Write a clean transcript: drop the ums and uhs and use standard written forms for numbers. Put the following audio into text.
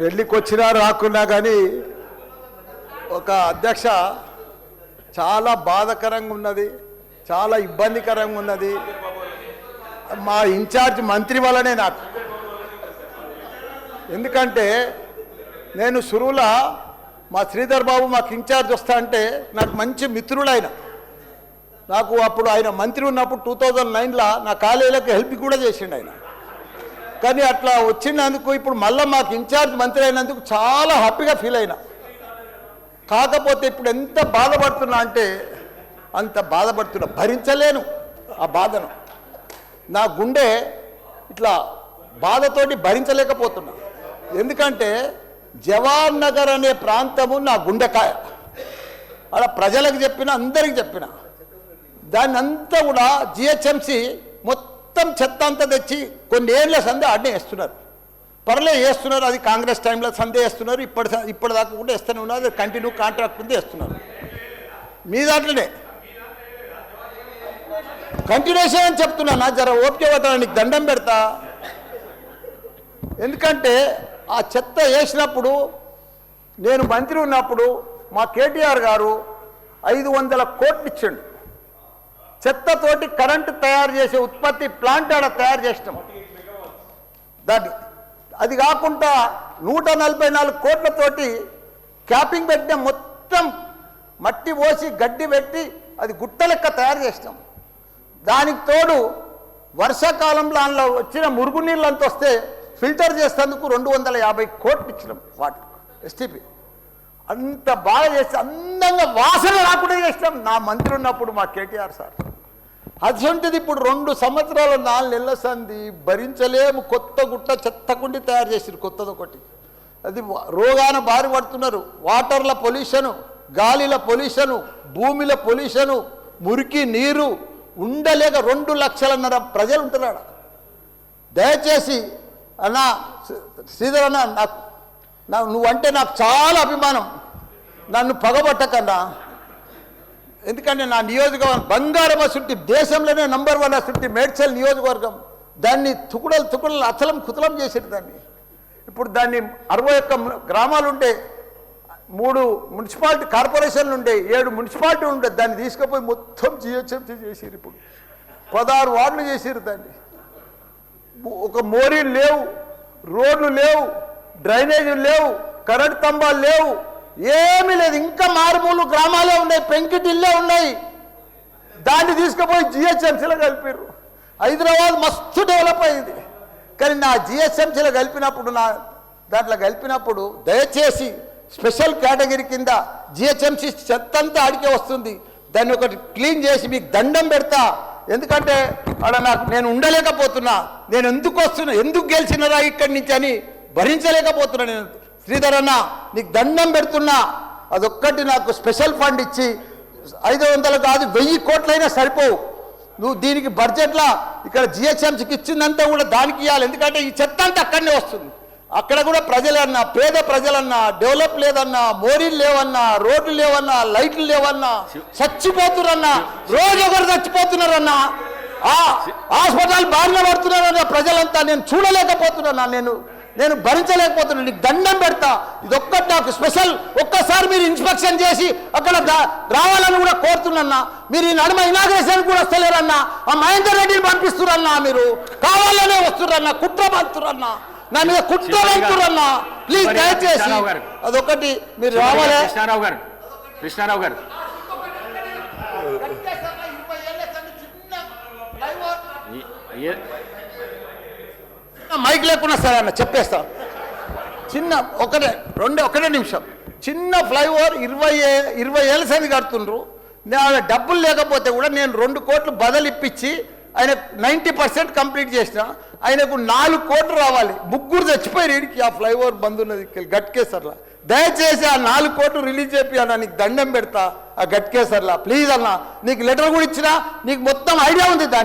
పెళ్ళికి వచ్చినా రాకున్నా కానీ ఒక అధ్యక్ష చాలా బాధాకరంగా ఉన్నది, చాలా ఇబ్బందికరంగా ఉన్నది. మా ఇన్ఛార్జ్ మంత్రి వల్లనే నాకు, ఎందుకంటే నేను సురువుల మా శ్రీధర్ బాబు మాకు ఇన్ఛార్జ్ వస్తా అంటే నాకు మంచి మిత్రుడు ఆయన. నాకు అప్పుడు ఆయన మంత్రి ఉన్నప్పుడు 2009లో నా కాలేజీలకు హెల్ప్ కూడా చేసిండు ఆయన. కానీ అట్లా వచ్చినందుకు ఇప్పుడు మళ్ళీ మాకు ఇన్ఛార్జ్ మంత్రి అయినందుకు చాలా హ్యాపీగా ఫీల్ అయినా. కాకపోతే ఇప్పుడు ఎంత బాధపడుతున్నా అంటే అంత బాధపడుతున్నా, భరించలేను ఆ బాధను. నా గుండె ఇట్లా బాధతోటి భరించలేకపోతున్నా. ఎందుకంటే జవహర్ నగర్ అనే ప్రాంతము నా గుండెకాయ. అలా ప్రజలకు చెప్పిన, అందరికి చెప్పిన, దాన్ని అంతా కూడా జిహెచ్ఎంసి మొత్తం చెత్త అంతా తెచ్చి కొన్ని ఏళ్ళ సందే ఆడనే వేస్తున్నారు. పర్లేదు వేస్తున్నారు, అది కాంగ్రెస్ టైంలో సందే వేస్తున్నారు, ఇప్పటిదాకా కూడా వేస్తూనే ఉన్నారు. అది కంటిన్యూ కాంట్రాక్ట్ ఉంది వేస్తున్నారు. మీ దాంట్లోనే కంటిన్యూషన్ అని చెప్తున్నా. నా జర ఓపిక పట్టాలని దండం పెడతా. ఎందుకంటే ఆ చెత్త వేసినప్పుడు నేను మంత్రి ఉన్నప్పుడు మా కేటీఆర్ గారు 500 కోట్లు ఇచ్చిండు. చెత్తతోటి కరెంటు తయారు చేసే ఉత్పత్తి ప్లాంట్ ఆడ తయారు చేసినాం. దాన్ని అది కాకుండా 144 కోట్లతోటి క్యాపింగ్ పెట్టిన, మొత్తం మట్టి పోసి గడ్డి పెట్టి అది గుట్ట లెక్క తయారు చేసినాం. దానికి తోడు వర్షాకాలంలో అందులో వచ్చిన మురుగునీళ్ళు అంత వస్తే ఫిల్టర్ చేసేందుకు 250 కోట్లు ఇచ్చినాం. వాటి ఎస్టీపీ అంత బాగా చేసి అందంగా వాసన రాకుండా చేసినాం నా మంత్రి ఉన్నప్పుడు మా కేటీఆర్ సార్. అటువంటిది ఇప్పుడు 2 సంవత్సరాలు 4 నెలల సంది భరించలేము. కొత్త గుట్ట చెత్తకుండి తయారు చేసారు, కొత్తది ఒకటి. అది రోగాన బారి పడుతున్నారు. వాటర్ల పొల్యూషను, గాలిల పొల్యూషను, భూమిల పొల్యూషను, మురికి నీరు ఉండలేక 2 లక్షలన్నర ప్రజలు ఉంటున్నాడు. దయచేసి అన్న శ్రీధర్ అన్న, నువ్వంటే నాకు చాలా అభిమానం. నన్ను పగబట్టకన్నా. ఎందుకంటే నా నియోజకవర్గం బంగారం అసుంటి, దేశంలోనే నంబర్ 1 అసుంటి మేడ్చల్ నియోజకవర్గం. దాన్ని తుకుడలు అచలం కుతలం చేసేది దాన్ని. ఇప్పుడు దాన్ని 61 గ్రామాలు ఉంటే, 3 మున్సిపాలిటీ కార్పొరేషన్లు ఉండే, 7 మున్సిపాలిటీ ఉండే. దాన్ని తీసుకుపోయి మొత్తం జిహెచ్ఎంసీ చేసారు. ఇప్పుడు 16 వార్డులు చేసారు. దాన్ని ఒక మోరీలు లేవు, రోడ్లు లేవు, డ్రైనేజీలు లేవు, కరెంట్ స్తంభాలు లేవు, ఏమీ లేదు. ఇంకా మారుమూలు గ్రామాలే ఉన్నాయి, పెంకిటిల్లే ఉన్నాయి. దాన్ని తీసుకుపోయి జిహెచ్ఎంసీలో కలిపారు. హైదరాబాద్ మస్తు డెవలప్ అయింది. కానీ నా జిహెచ్ఎంసీలో కలిపినప్పుడు, నా దాంట్లో కలిపినప్పుడు దయచేసి స్పెషల్ కేటగిరీ కింద జిహెచ్ఎంసీ చెత్తంతా ఆడికే వస్తుంది. దాన్ని ఒకటి క్లీన్ చేసి మీకు దండం పెడతా. ఎందుకంటే అక్కడ నేను ఉండలేకపోతున్నా. నేను ఎందుకు వస్తున్నా, ఎందుకు గెలిచినరా ఇక్కడి నుంచి అని భరించలేకపోతున్నా. నేను శ్రీధర్ అన్న నీకు దండం పెడుతున్నా. అదొక్కటి నాకు స్పెషల్ ఫండ్ ఇచ్చి 500 కాదు 1000 కోట్లైనా సరిపోవు. నువ్వు దీనికి బడ్జెట్లో ఇక్కడ జిహెచ్ఎంసీకి ఇచ్చిందంతా కూడా దానికి ఇవ్వాలి. ఎందుకంటే ఈ చెత్త అంతా అక్కడనే వస్తుంది. అక్కడ కూడా ప్రజలన్నా, పేద ప్రజలన్నా, డెవలప్ లేదన్నా, మోరీలు లేవన్నా, రోడ్లు లేవన్నా, లైట్లు లేవన్నా, చచ్చిపోతున్నారన్నా, రోజు ఒకరు చచ్చిపోతున్నారన్నా, హాస్పిటల్ బారిన పడుతున్నారన్న ప్రజలంతా. నేను చూడలేకపోతున్నా, నేను భరించలేకపోతున్నా. నీకు దండం పెడతా. ఇదొక్కటి నాకు స్పెషల్. ఒక్కసారి మీరు ఇన్స్పెక్షన్ చేసి అక్కడ రావాలని కూడా కోరుతున్నా. మీరు ఈ నడుమ ఇనాగ్రేషన్ కూడా వస్తలేరన్నా. ఆ మహేందర్ రెడ్డిని పంపిస్తురన్నా. మీరు కావాలనే వస్తురన్నా, కుట్ర పంపుతురన్నా, నా మీద కుట్ర పంపుతురన్నా. ప్లీజ్ దయచేసి అదొకటి మీరు రావాలి. కృష్ణారావు గారు మైక్ లేకున్నా సరే అన్న చెప్పేస్తా. చిన్న ఒకటే నిమిషం. చిన్న ఫ్లైఓవర్ 20 ఏళ్ళ సంది కడుతుండ్రు. నేను డబ్బులు లేకపోతే కూడా నేను 2 కోట్లు బదులు ఇప్పించి ఆయన 90% కంప్లీట్ చేసిన. ఆయనకు 4 కోట్లు రావాలి. 3 చచ్చిపోయారు. వీడికి ఆ ఫ్లైఓవర్ బంద్ ఉన్నది గట్కేసర్లా. దయచేసి ఆ 4 కోట్లు రిలీజ్ చేపి అన్న, నీకు దండం పెడతా. ఆ గట్కేసర్లా ప్లీజ్ అన్న. నీకు లెటర్ కూడా ఇచ్చినా, నీకు మొత్తం ఐడియా ఉంది దాన్ని.